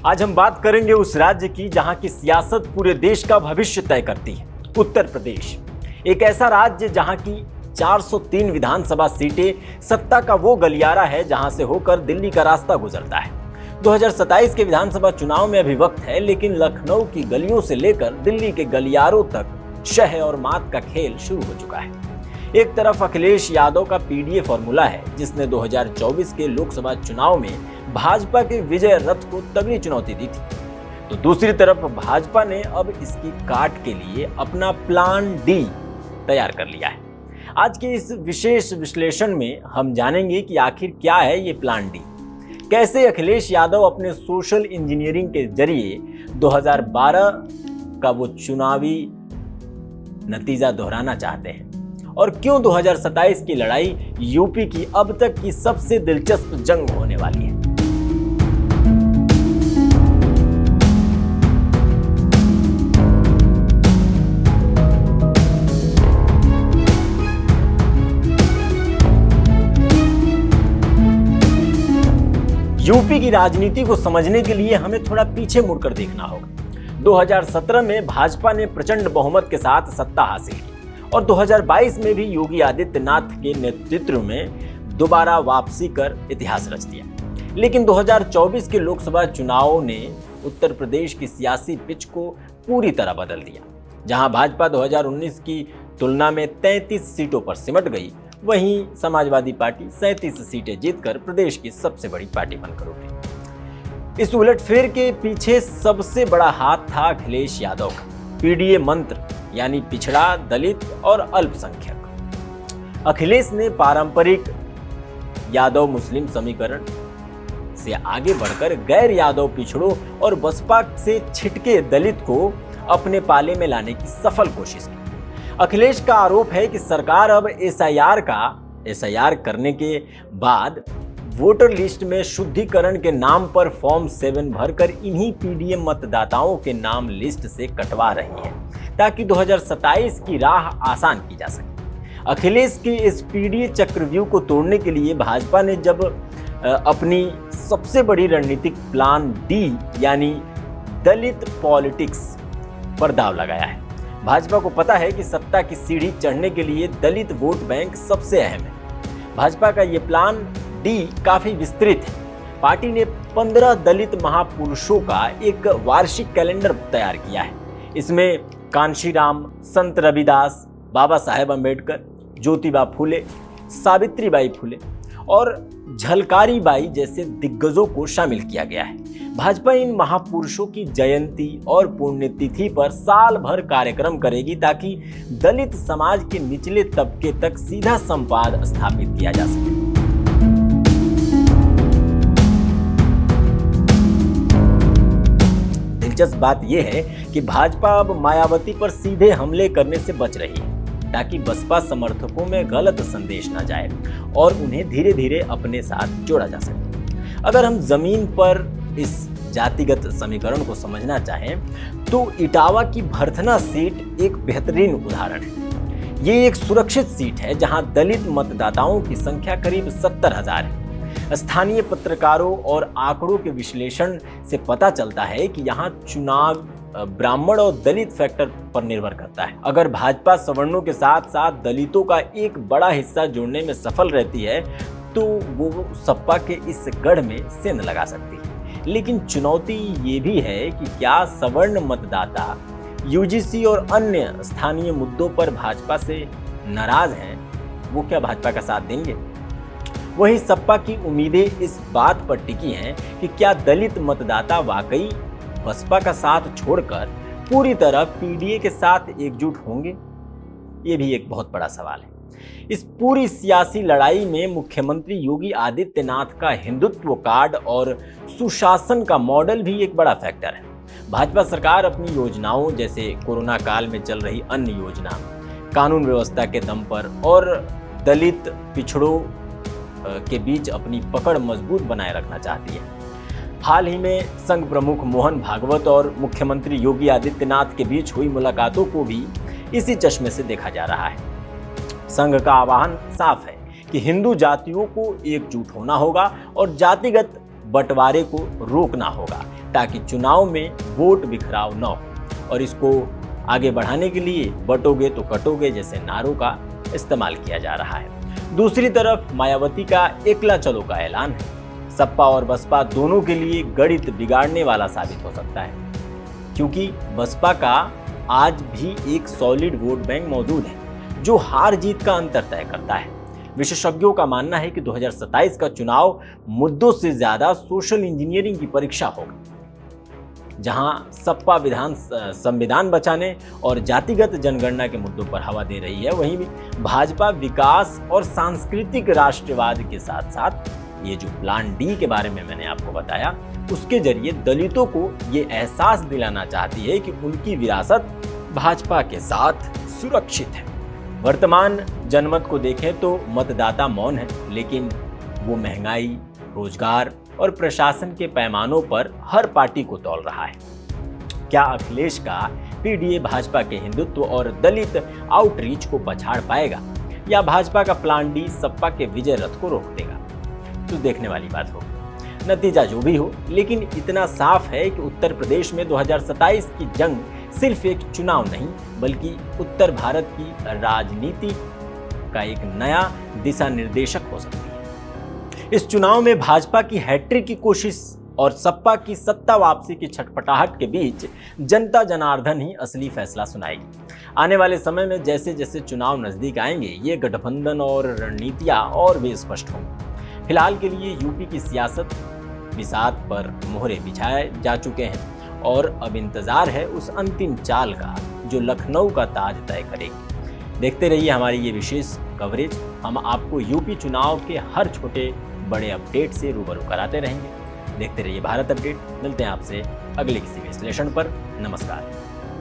आज हम बात करेंगे उस राज्य की जहां की सियासत पूरे देश का भविष्य तय करती है। उत्तर प्रदेश एक ऐसा राज्य जहां की 403 विधानसभा सीटें सत्ता का वो गलियारा है जहां से होकर दिल्ली का रास्ता गुजरता है। 2027 के विधानसभा चुनाव में अभी वक्त है, लेकिन लखनऊ की गलियों से लेकर दिल्ली के गलियारों तक शह और मात का खेल शुरू हो चुका है। एक तरफ अखिलेश यादव का पीडीए फॉर्मूला है, जिसने 2024 के लोकसभा चुनाव में भाजपा के विजय रथ को तगड़ी चुनौती दी थी, तो दूसरी तरफ भाजपा ने अब इसकी काट के लिए अपना प्लान डी तैयार कर लिया है। आज के इस विशेष विश्लेषण में हम जानेंगे कि आखिर क्या है ये प्लान डी, कैसे अखिलेश यादव अपने सोशल इंजीनियरिंग के जरिए 2012 का वो चुनावी नतीजा दोहराना चाहते हैं, और क्यों 2027 की लड़ाई यूपी की अब तक की सबसे दिलचस्प जंग होने वाली है। यूपी की राजनीति को समझने के लिए हमें थोड़ा पीछे मुड़कर देखना होगा। 2017 में भाजपा ने प्रचंड बहुमत के साथ सत्ता हासिल की और 2022 में भी योगी आदित्यनाथ के नेतृत्व में दोबारा वापसी कर इतिहास रच दिया। लेकिन 2024 के लोकसभा चुनाव ने उत्तर प्रदेश की सियासी पिच को पूरी तरह बदल दिया। जहां भाजपा 2019 की तुलना में 33 सीटों पर सिमट गई, वहीं समाजवादी पार्टी 37 सीटें जीतकर प्रदेश की सबसे बड़ी पार्टी बनकर उठी। इस उलटफेर के पीछे सबसे बड़ा हाथ था अखिलेश यादव का पीडीए मंत्र, यानी पिछड़ा, दलित और अल्पसंख्यक। अखिलेश ने पारंपरिक यादव मुस्लिम समीकरण से आगे बढ़कर गैर यादव पिछड़ों और बसपा से छिटके दलित को अपने पाले में लाने की सफल कोशिश की। अखिलेश का आरोप है कि सरकार अब एसआईआर करने के बाद वोटर लिस्ट में शुद्धिकरण के नाम पर फॉर्म 7 भरकर इन्हीं पीडीए मतदाताओं के नाम लिस्ट से कटवा रही है, ताकि 2027 की राह आसान की जा सके। अखिलेश के इस पीडीए चक्रव्यूह को तोड़ने के लिए भाजपा ने जब अपनी सबसे बड़ी रणनीतिक प्लान डी यानी दलित पॉलिटिक्स पर दाव लगाया है। भाजपा को पता है कि सत्ता की सीढ़ी चढ़ने के लिए दलित वोट बैंक सबसे अहम है। भाजपा का ये प्लान डी काफी विस्तृत है। पार्टी ने 15 दलित महापुरुषों का एक वार्षिक कैलेंडर तैयार किया है। इसमें कांशीराम, संत रविदास, बाबा साहेब अम्बेडकर, ज्योतिबा फुले, सावित्रीबाई फुले और झलकारी बाई जैसे दिग्गजों को शामिल किया गया है। भाजपा इन महापुरुषों की जयंती और पुण्यतिथि पर साल भर कार्यक्रम करेगी, ताकि दलित समाज के निचले तबके तक सीधा संवाद स्थापित किया जा सके। दिलचस्प बात यह है कि भाजपा अब मायावती पर सीधे हमले करने से बच रही है, ताकि बसपा समर्थकों में गलत संदेश न जाए और उन्हें धीरे धीरे अपने साथ जोड़ा जा सके। अगर हम जमीन पर इस जातिगत समीकरण को समझना चाहें तो इटावा की भरथना सीट एक बेहतरीन उदाहरण है। ये एक सुरक्षित सीट है जहां दलित मतदाताओं की संख्या करीब 70,000 है। स्थानीय पत्रकारों और आंकड़ों के विश्लेषण से पता चलता है कि यहाँ चुनाव ब्राह्मण और दलित फैक्टर पर निर्भर करता है। अगर भाजपा सवर्णों के साथ साथ दलितों का एक बड़ा हिस्सा जोड़ने में सफल रहती है तो वो सपा के इस गढ़ में सेंध लगा सकती है। लेकिन चुनौती ये भी है कि क्या सवर्ण मतदाता यूजीसी और अन्य स्थानीय मुद्दों पर भाजपा से नाराज हैं, वो क्या भाजपा का साथ देंगे? वहीं सपा की उम्मीदें इस बात पर टिकी हैं कि क्या दलित मतदाता वाकई बसपा का साथ छोड़कर पूरी तरह पीडीए के साथ एकजुट होंगे? ये भी एक बहुत बड़ा सवाल है। इस पूरी सियासी लड़ाई में मुख्यमंत्री योगी आदित्यनाथ का हिंदुत्व कार्ड और सुशासन का मॉडल भी एक बड़ा फैक्टर है। भाजपा सरकार अपनी योजनाओं जैसे कोरोना काल में चल रही अन्य योजना, कानून व्यवस्था के दम पर और दलित पिछड़ों के बीच अपनी पकड़ मजबूत बनाए रखना चाहती है। हाल ही में संघ प्रमुख मोहन भागवत और मुख्यमंत्री योगी आदित्यनाथ के बीच हुई मुलाकातों को भी इसी चश्मे से देखा जा रहा है। संघ का आह्वान साफ है कि हिंदू जातियों को एकजुट होना होगा और जातिगत बंटवारे को रोकना होगा। ताकि चुनाव में वोट बिखराव न हो, और इसको आगे बढ़ाने के लिए बटोगे तो कटोगे जैसे नारों का इस्तेमाल किया जा रहा है। दूसरी तरफ मायावती का एकला चलो का ऐलान है। सपा और बसपा दोनों के लिए गणित बिगाड़ने वाला साबित हो सकता है, क्योंकि बसपा का आज भी एक सॉलिड वोट बैंक मौजूद है जो हार जीत का अंतर तय करता है। विशेषज्ञों का मानना है कि 2027 का चुनाव मुद्दों से ज्यादा सोशल इंजीनियरिंग की परीक्षा होगा। जहां सपा संविधान बचाने और जातिगत जनगणना के मुद्दों पर हवा दे रही है, वहीं भाजपा विकास और सांस्कृतिक राष्ट्रवाद के साथ साथ ये जो प्लान डी के बारे में मैंने आपको बताया, उसके जरिए दलितों को ये एहसास दिलाना चाहती है कि उनकी विरासत भाजपा के साथ सुरक्षित है। वर्तमान जनमत को देखें तो मतदाता मौन है, लेकिन वो महंगाई, रोजगार और प्रशासन के पैमानों पर हर पार्टी को तौल रहा है। क्या अखिलेश का पीडीए भाजपा के हिंदुत्व और दलित आउटरीच को पछाड़ पाएगा, या भाजपा का प्लान डी सपा के विजय रथ को रोक देगा? तो देखने वाली बात होगी। नतीजा जो भी हो, लेकिन इतना साफ है कि उत्तर प्रदेश में 2027 की जंग सिर्फ एक चुनाव नहीं, बल्कि उत्तर भारत की राजनीति का एक नया दिशा निर्देशक हो सकती है। इस चुनाव में भाजपा की हैट्रिक की कोशिश और सपा की सत्ता वापसी की छटपटाहट के बीच जनता जनार्दन ही असली फैसला सुनाएगी। आने वाले समय में जैसे जैसे चुनाव नजदीक आएंगे, ये गठबंधन और रणनीतियां और भी स्पष्ट होंगी। फिलहाल के लिए यूपी की सियासत बिसात पर मोहरे बिछाए जा चुके हैं और अब इंतजार है उस अंतिम चाल का जो लखनऊ का ताज तय करेगी। देखते रहिए हमारी ये विशेष कवरेज। हम आपको यूपी चुनाव के हर छोटे बड़े अपडेट से रूबरू कराते रहेंगे। देखते रहिए भारत अपडेट। मिलते हैं आपसे अगले किसी विश्लेषण पर। नमस्कार।